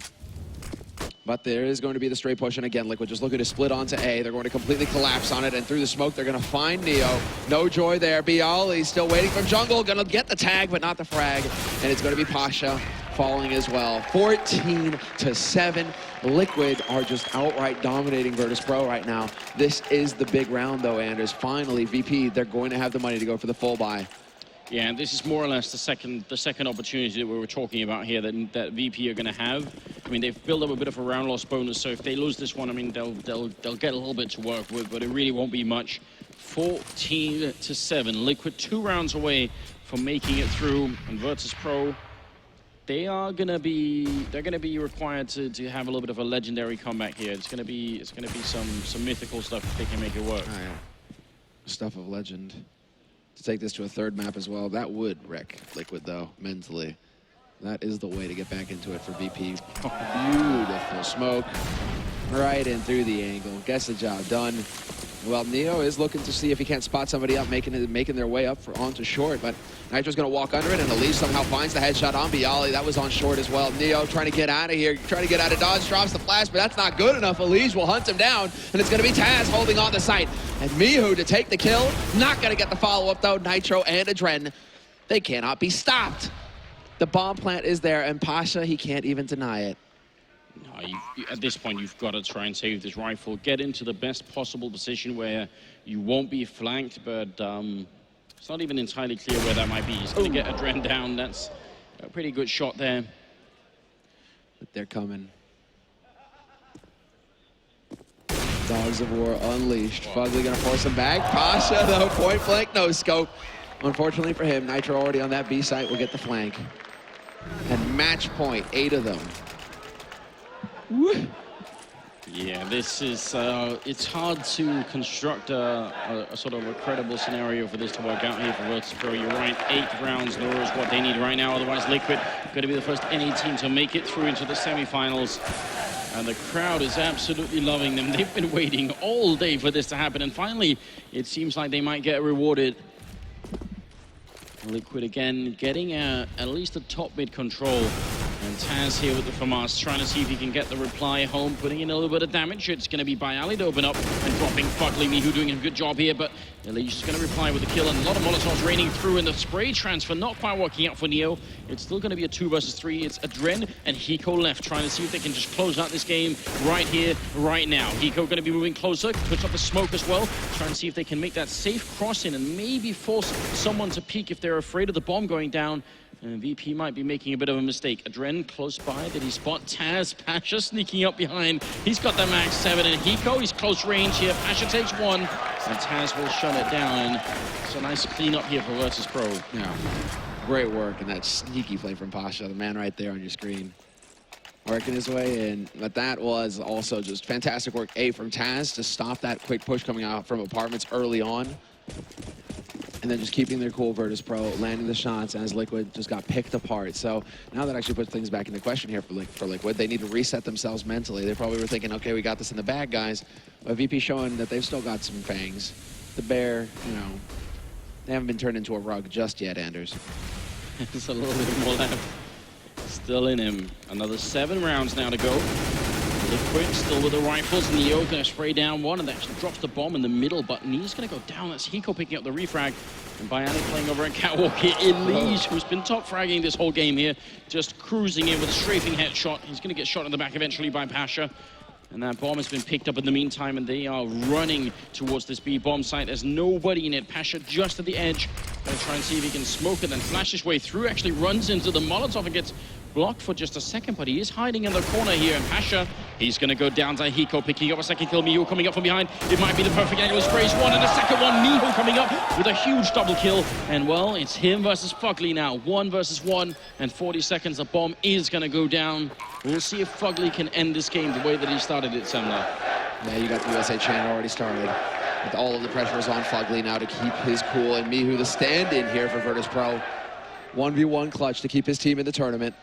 But there is going to be the straight push, and again, Liquid just looking to split onto A. They're going to completely collapse on it, and through the smoke, they're going to find Neo. No joy there. BO3 still waiting from jungle, going to get the tag, but not the frag. And it's going to be Pasha falling as well. 14-7. Liquid are just outright dominating Virtus.pro right now. This is the big round, though, Anders. Finally, VP, they're going to have the money to go for the full buy. Yeah, and this is more or less the second opportunity that we were talking about here that VP are going to have. I mean, they've built up a bit of a round loss bonus, so if they lose this one, I mean, they'll get a little bit to work with, but it really won't be much. 14-7. Liquid 2 rounds away from making it through, and Virtus.pro, they're going to be required to have a little bit of a legendary comeback here. It's going to be some mythical stuff if they can make it work. Oh, yeah. Stuff of legend. To take this to a third map as well, that would wreck Liquid, though, mentally. That is the way to get back into it for VP. Beautiful smoke. Right in through the angle. Gets the job done. Well, Neo is looking to see if he can't spot somebody up, making their way up onto short, but Nitro's going to walk under it, and Elise somehow finds the headshot on BO3. That was on short as well. Neo trying to get out of here, trying to get out of dodge, drops the flash, but that's not good enough. Elise will hunt him down, and it's going to be Taz holding on the site. And Mihu to take the kill. Not going to get the follow-up, though. Nitro and Adren, they cannot be stopped. The bomb plant is there, and Pasha, he can't even deny it. No, at this point, you've got to try and save this rifle. Get into the best possible position where you won't be flanked, but it's not even entirely clear where that might be. He's going to get Adren down. That's a pretty good shot there. But they're coming. Dogs of War unleashed. Fugly going to force him back. Pasha, though, point blank, no scope. Unfortunately for him, Nitro already on that B site will get the flank. And match point, 8 of them. Woo. Yeah, this is, it's hard to construct a sort of a credible scenario for this to work out here for Virtus.pro. You're right, 8 rounds in a row is what they need right now. Otherwise, Liquid going to be the first NA team to make it through into the semifinals. And the crowd is absolutely loving them. They've been waiting all day for this to happen. And finally, it seems like they might get rewarded. Liquid again, getting at least a top mid control. And Taz here with the FAMAS, trying to see if he can get the reply home, putting in a little bit of damage. It's going to be Bialy to open up and dropping Fugly. Mihu doing a good job here, but Elise is going to reply with a kill, and a lot of Molotovs raining through, and the spray transfer not quite working out for Neo. It's still going to be a 2 versus 3. It's Adren and Hiko left, trying to see if they can just close out this game right here, right now. Hiko going to be moving closer, puts up the smoke as well, trying to see if they can make that safe crossing and maybe force someone to peek if they're afraid of the bomb going down. And VP might be making a bit of a mistake. Adren close by. Did he spot Taz? Pasha sneaking up behind. He's got the max 7. And Hiko, he's close range here. Pasha takes 1. And Taz will shut it down. So nice cleanup here for Virtus.pro. Yeah, great work. And that sneaky play from Pasha, the man right there on your screen. Working his way in. But that was also just fantastic work, from Taz to stop that quick push coming out from apartments early on. And then just keeping their cool, Virtus.pro, landing the shots as Liquid just got picked apart. So now that actually puts things back into question here for Liquid. They need to reset themselves mentally. They probably were thinking, okay, we got this in the bag, guys. But VP showing that they've still got some fangs. The bear, you know, they haven't been turned into a rug just yet, Anders. There's a little bit more left. Still in him. Another 7 rounds now to go. Liquid still with the rifles. Neo going to spray down 1, and that actually drops the bomb in the middle, but Neo's going to go down. That's Hiko picking up the refrag. And Bialy playing over at Catwalk here. Elise, who's been top fragging this whole game here, just cruising in with a strafing headshot. He's going to get shot in the back eventually by Pasha. And that bomb has been picked up in the meantime, and they are running towards this B bomb site. There's nobody in it. Pasha just at the edge. Going to try and see if he can smoke it, then flash his way through. Actually runs into the Molotov and gets blocked for just a second, but he is hiding in the corner here. And Pasha He's going to go down to Hiko, picking up a second kill. Miho coming up from behind. It might be the perfect angle. Sprays one and the second one. Miho coming up with a huge double kill. And well, it's him versus Fugly now. 1 versus 1 and 40 seconds. The bomb is going to go down. We'll see if Fugly can end this game the way that he started it, Semler. Yeah, you got the USA chant already started. With all of the pressure is on Fugly now to keep his cool. And Miho, the stand-in here for Virtus.pro. 1v1 clutch to keep his team in the tournament.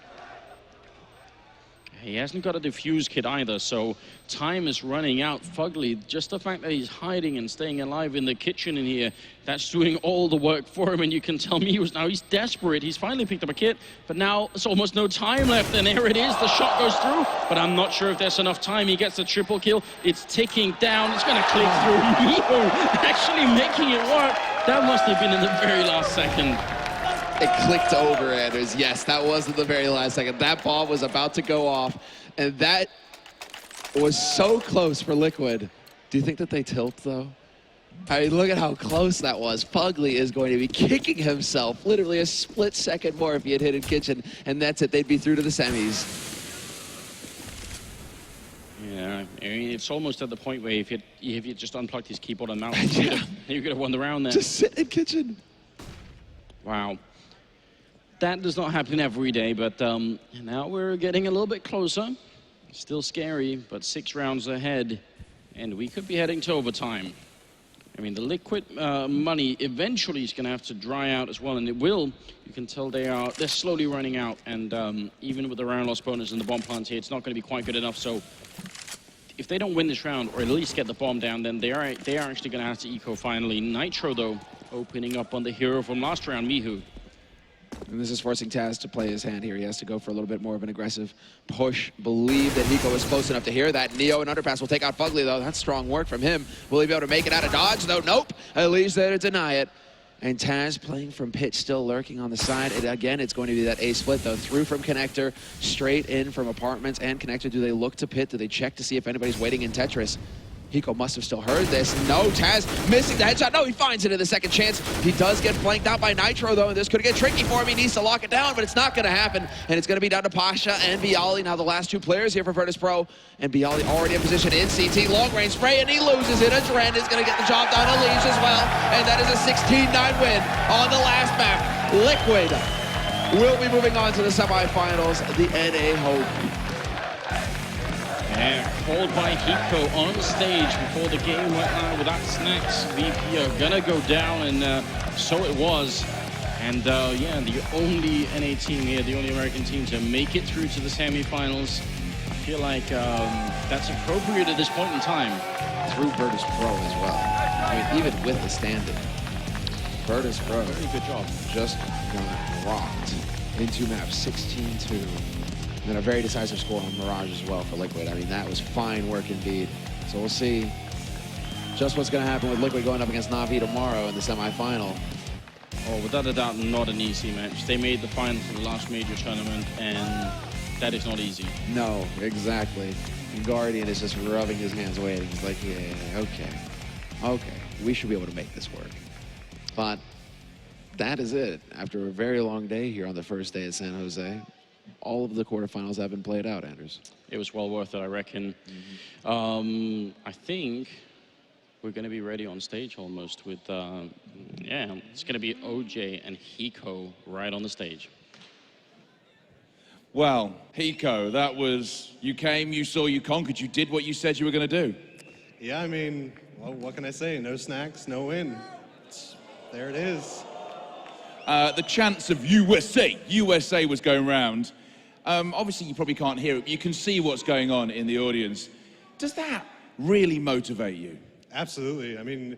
He hasn't got a defuse kit either, so time is running out. Fugly, just the fact that he's hiding and staying alive in the kitchen in here, that's doing all the work for him, and you can tell me he's desperate. He's finally picked up a kit, but now there's almost no time left, and there it is. The shot goes through, but I'm not sure if there's enough time. He gets the triple kill. It's ticking down. It's going to click through. Miho actually making it work. That must have been in the very last second. It clicked over, Anders. Yes, that was at the very last second. That bomb was about to go off, and that was so close for Liquid. Do you think that they tilt, though? I mean, look at how close that was. Fugly is going to be kicking himself literally a split second more if he had hit in kitchen, and that's it. They'd be through to the semis. Yeah, I mean, it's almost at the point where if you just unplugged his keyboard and mouse, you could have won the round there. Just sit in kitchen. Wow. That does not happen every day, but now we're getting a little bit closer. Still scary, but 6 rounds ahead, and we could be heading to overtime. I mean, the Liquid money eventually is going to have to dry out as well, and it will. You can tell they're slowly running out, and even with the round loss bonus and the bomb plant here, it's not going to be quite good enough. So if they don't win this round, or at least get the bomb down, then they are actually going to have to eco finally. Nitro, though, opening up on the hero from last round, Miho. And this is forcing Taz to play his hand here. He has to go for a little bit more of an aggressive push. Believe that Hiko is close enough to hear that. Neo and Underpass will take out Fugly, though. That's strong work from him. Will he be able to make it out of dodge, though? Nope. At least there to deny it. And Taz playing from pit, still lurking on the side. And again, it's going to be that A split, though. Through from connector, straight in from apartments and connector. Do they look to pit? Do they check to see if anybody's waiting in Tetris? Hiko must have still heard this. No, Taz missing the headshot. No, he finds it in the second chance. He does get flanked out by Nitro, though, and this could get tricky for him. He needs to lock it down, but it's not going to happen. And it's going to be down to Pasha and Bialy. Now the last 2 players here for Virtus.pro. And Bialy already in position in CT. Long-range spray, and he loses it. Adren is going to get the job done. Elige as well. And that is a 16-9 win on the last map. Liquid will be moving on to the semifinals. The NA Hope. Yeah, called by Hiko on stage before the game went live without snacks. VP are gonna go down, and so it was. And yeah, the only NA team here, the only American team to make it through to the semifinals. I feel like that's appropriate at this point in time. Through Virtus.pro as well. I mean, even with the stand-in, Virtus.pro good job. Just got rocked into map 16-2. And then a very decisive score on Mirage as well for Liquid. I mean, that was fine work indeed. So we'll see just what's going to happen with Liquid going up against Na'Vi tomorrow in the semifinal. Oh, without a doubt, not an easy match. They made the final for the last major tournament, and that is not easy. No, exactly. And Guardian is just rubbing his hands waiting. He's like, yeah, okay, we should be able to make this work. But that is it. After a very long day here on the first day at San Jose, all of the quarterfinals have been played out, Anders. It was well worth it, I reckon. I think we're going to be ready on stage almost with, yeah, it's going to be OJ and Hiko right on the stage. Well, Hiko, that was, you came, you saw, you conquered, you did what you said you were going to do. Yeah, I mean, well, what can I say? No snacks, no win. There it is. The chants of USA was going round. Obviously, you probably can't hear it, but you can see what's going on in the audience. Does that really motivate you? Absolutely. I mean,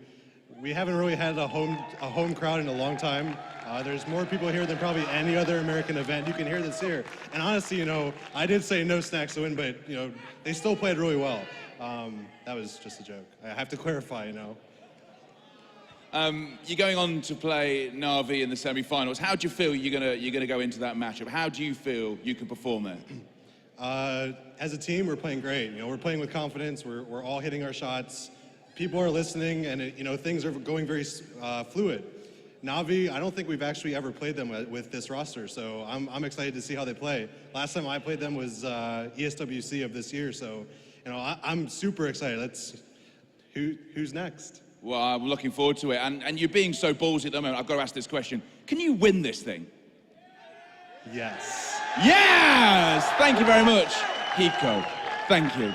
we haven't really had a home crowd in a long time. There's more people here than probably any other American event. You can hear this here. And honestly, you know, I did say no snacks to win, but, you know, they still played really well. That was just a joke. I have to clarify, you know. You're going on to play Na'Vi in the semi-finals. How do you feel you're gonna go into that matchup? How do you feel you can perform there? As a team, we're playing great. You know, we're playing with confidence. We're all hitting our shots. People are listening, and you know, things are going very fluid. Na'Vi, I don't think we've actually ever played them with this roster, so I'm excited to see how they play. Last time I played them was ESWC of this year, so you know, I'm super excited. Who's next? Well, I'm looking forward to it. And you're being so ballsy at the moment, I've got to ask this question. Can you win this thing? Yes. Yes! Thank you very much, Hiko. Thank you.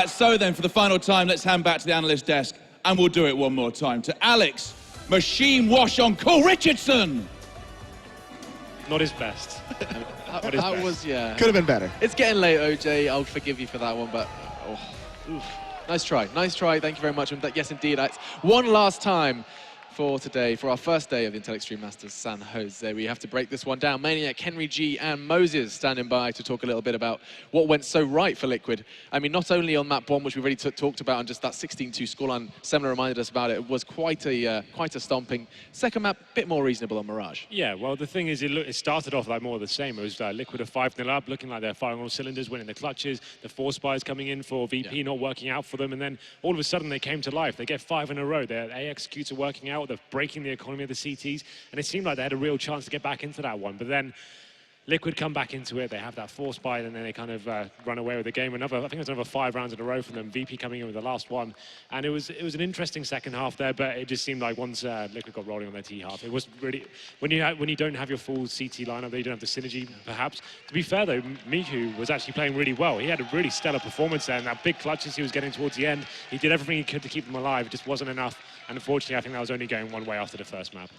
So then, for the final time, let's hand back to the analyst desk, and we'll do it one more time. To Alex, Machine Wash on Cole Richardson! Not his best. That was, yeah. Could have been better. It's getting late, OJ. I'll forgive you for that one, but oof. Nice try. Nice try. Thank you very much. And yes, indeed, it's one last time for today, for our first day of the Intel Extreme Masters San Jose. We have to break this one down. Maniac, Henry G, and Moses standing by to talk a little bit about what went so right for Liquid. I mean, not only on map 1, which we already talked about, and just that 16-2 scoreline, Semler reminded us about it. It was quite a stomping. Second map, a bit more reasonable on Mirage. Yeah, well, the thing is, it started off like more of the same. It was Liquid are 5-0 up, looking like they're firing all cylinders, winning the clutches. The 4 spies coming in for VP, not working out for them. And then all of a sudden, they came to life. They get 5 in a row. Their A executes are working out. They're breaking the economy of the CTs. And it seemed like they had a real chance to get back into that one. But then Liquid come back into it. They have that 4 spy, and then they kind of run away with the game. I think it was another 5 rounds in a row from them. VP coming in with the last one, and it was an interesting second half there. But it just seemed like once Liquid got rolling on their T half, it was really when you don't have your full CT lineup, you don't have the synergy. Perhaps to be fair though, Miku was actually playing really well. He had a really stellar performance there, and that big clutches he was getting towards the end. He did everything he could to keep them alive. It just wasn't enough. And unfortunately, I think that was only going one way after the first map.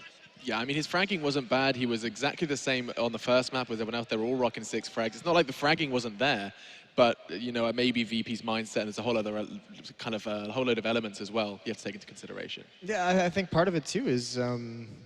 Yeah, I mean, his fragging wasn't bad. He was exactly the same on the first map as everyone else. They were all rocking 6 frags. It's not like the fragging wasn't there, but, you know, maybe VP's mindset, and there's a whole other kind of a whole load of elements as well you have to take into consideration. Yeah, I think part of it too is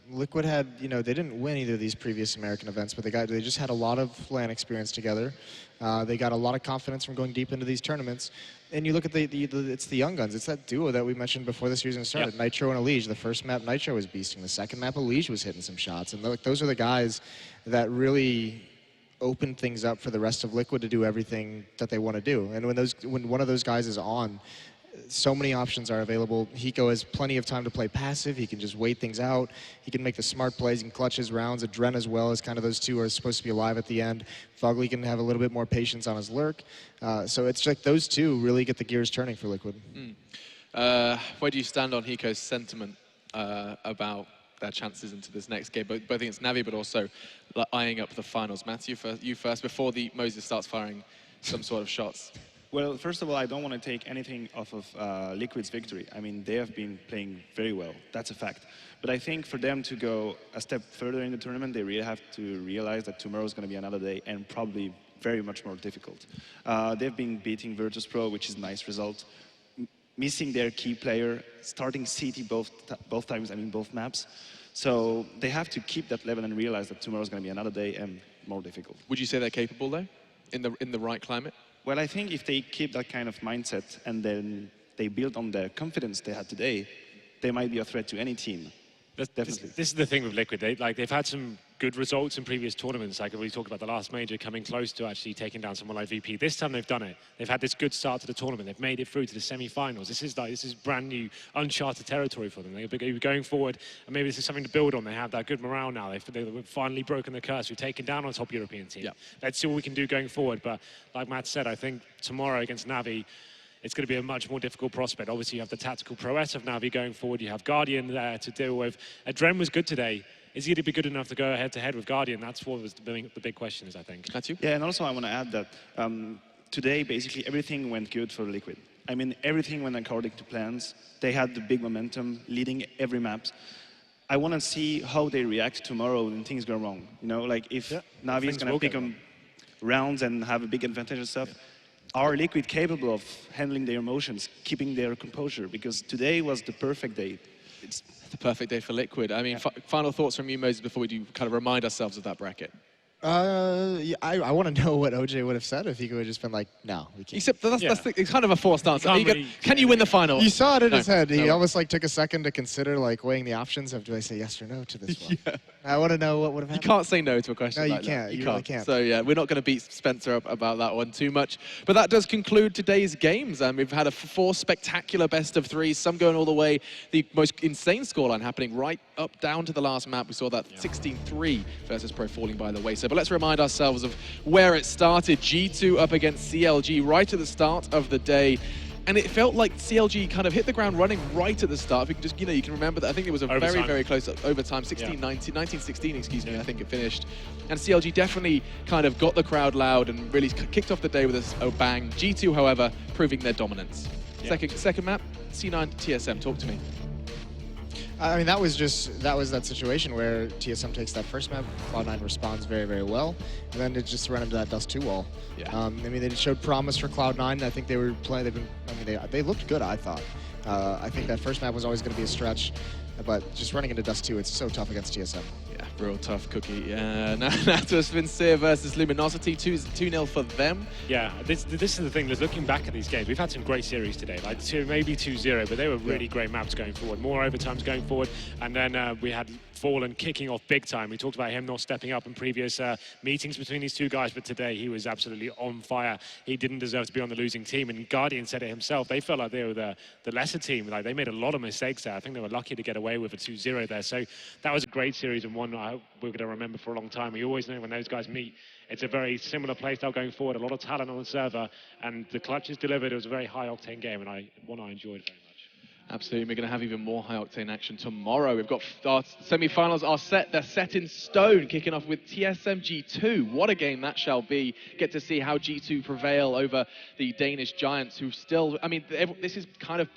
Liquid had, you know, they didn't win either of these previous American events, but they just had a lot of LAN experience together. They got a lot of confidence from going deep into these tournaments. And you look at it's the young guns. It's that duo that we mentioned before the season started, Nitro and Elige. The first map, Nitro was beasting. The second map, Elige was hitting some shots. And those are the guys that really open things up for the rest of Liquid to do everything that they want to do. And when one of those guys is on, so many options are available. Hiko has plenty of time to play passive. He can just wait things out. He can make the smart plays. He can clutch his rounds. Adren as well, as kind of those two are supposed to be alive at the end. Fugly can have a little bit more patience on his lurk. So it's like those two really get the gears turning for Liquid. Where do you stand on Hiko's sentiment about their chances into this next game? Both against Navi, but also eyeing up the finals. Matthew, you first, before Moses starts firing some sort of shots. Well, first of all, I don't want to take anything off of Liquid's victory. I mean, they have been playing very well. That's a fact. But I think for them to go a step further in the tournament, they really have to realize that tomorrow is going to be another day and probably very much more difficult. They've been beating Virtus.pro, which is a nice result. Missing their key player, starting CT both times, I mean, both maps. So they have to keep that level and realize that tomorrow is going to be another day and more difficult. Would you say they're capable, though, in the right climate? Well, I think if they keep that kind of mindset and then they build on the confidence they had today, they might be a threat to any team. Definitely. This is the thing with Liquid. They've had some good results in previous tournaments. Like we talked about the last major, coming close to actually taking down someone like VP. This time they've done it. They've had this good start to the tournament. They've made it through to the semi-finals. This is brand new, uncharted territory for them. They're going forward, and maybe this is something to build on. They have that good morale now. They've finally broken the curse. We've taken down a top European team. Let's see what we can do going forward. But like Matt said, I think tomorrow against Navi, it's going to be a much more difficult prospect. Obviously, you have the tactical prowess of Navi going forward. You have Guardian there to deal with. Adren was good today. Is he going to be good enough to go head-to-head with Guardian? That's what was the big question is, I think. That's you? Yeah, and also I want to add that today, basically, everything went good for Liquid. I mean, everything went according to plans. They had the big momentum, leading every map. I want to see how they react tomorrow when things go wrong. You know, like if Navi is going to pick them rounds and have a big advantage and stuff, are Liquid capable of handling their emotions, keeping their composure? Because today was the perfect day. It's the perfect day for Liquid. I mean, final thoughts from you, Moses, before we do kind of remind ourselves of that bracket. Yeah, I want to know what OJ would have said if he could have just been like, no, we can't. Except it's kind of a forced answer. Really, can you win the final? You saw it in his head. He almost like took a second to consider like weighing the options of do I say yes or no to this one. I want to know what would have happened. You can't say no to a question No, like you can't. that. You really can't. So yeah, we're not going to beat Spencer up about that one too much. But that does conclude today's games. We've had 4 spectacular best of 3s, some going all the way. The most insane scoreline happening right up down to the last map. We saw that 16-3 Virtus.pro falling by the wayside. But let's remind ourselves of where it started. G2 up against CLG right at the start of the day. And it felt like CLG kind of hit the ground running right at the start. If you can just, you can remember that. I think it was a Overtime. very close overtime, 19-16, excuse me, I think it finished. And CLG definitely kind of got the crowd loud and really kicked off the day with a bang. G2, however, proving their dominance. Yeah. Second map, C9 TSM, talk to me. I mean, that was that situation where TSM takes that first map, Cloud9 responds very well, and then it just ran into that Dust 2 wall. Yeah. I mean, they showed promise for Cloud9. I think they were playing. They looked good, I thought. I think that first map was always going to be a stretch, but just running into Dust 2, it's so tough against TSM. Yeah, real tough cookie. Now to Vincere versus Luminosity, 2-0 for them. Yeah, this is the thing. Looking back at these games, we've had some great series today, like maybe 2-0, but they were really great maps going forward. More overtimes going forward, and then we had Fallen kicking off big time. We talked about him not stepping up in previous meetings between these two guys, but today he was absolutely on fire. He didn't deserve to be on the losing team, and Guardian said it himself. They felt like they were the lesser team. Like, they made a lot of mistakes there. I think they were lucky to get away with a 2-0 there. So that was a great series, and one I hope we're going to remember for a long time. We always know when those guys meet, it's a very similar playstyle going forward, a lot of talent on the server, and the clutches delivered. It was a very high-octane game, and one I enjoyed very much. Absolutely, we're going to have even more high-octane action tomorrow. We've got our semi-finals are set. They're set in stone, kicking off with TSM G2. What a game that shall be. Get to see how G2 prevail over the Danish Giants, who still, I mean, this is kind of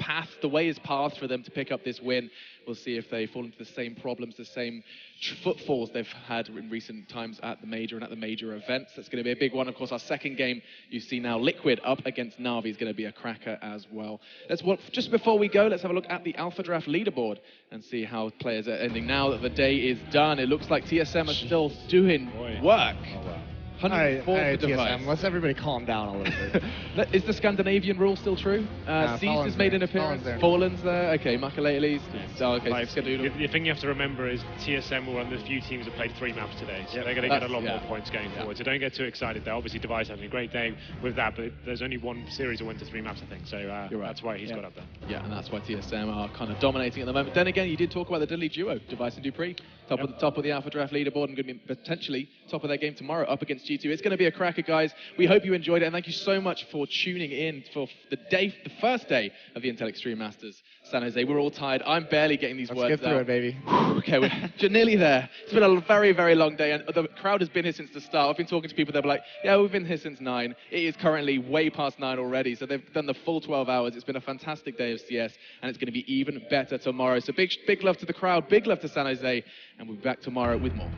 the way is path for them to pick up this win. We'll see if they fall into the same problems, the same footfalls they've had in recent times at the major and at the major events. That's going to be a big one. Of course, our second game, you see now Liquid up against Na'Vi is going to be a cracker as well. Just before we go, let's have a look at the Alpha Draft leaderboard and see how players are ending. Now that the day is done, it looks like TSM are still doing work. Oh, wow. 104 All right, for device. TSM, let's everybody calm down a little bit. Is the Scandinavian rule still true? Seas has made an appearance. Fallen's there. Okay, Makalele's. Oh, okay. The thing you have to remember is TSM were one of the few teams that played 3 maps today, so they're going to get a lot more points going forward. So don't get too excited there. Obviously, Device having a great day with that, but there's only one series that went to 3 maps, I think. So that's why he's got up there. Yeah, and that's why TSM are kind of dominating at the moment. Then again, you did talk about the deadly duo, Device and Dupree, top of the Alpha Draft leaderboard, and going to be potentially top of their game tomorrow up against G2. It's going to be a cracker, guys. We hope you enjoyed it, and thank you so much for tuning in for the first day of the Intel Extreme Masters San Jose. We're all tired. I'm barely getting these words out. Let's get through it, baby. Okay, we're nearly there. It's been a very long day, and the crowd has been here since the start. I've been talking to people, they're like, yeah, we've been here since 9. It is currently way past 9 already, so they've done the full 12 hours. It's been a fantastic day of CS, and it's going to be even better tomorrow. So big love to the crowd, big love to San Jose, and we'll be back tomorrow with more.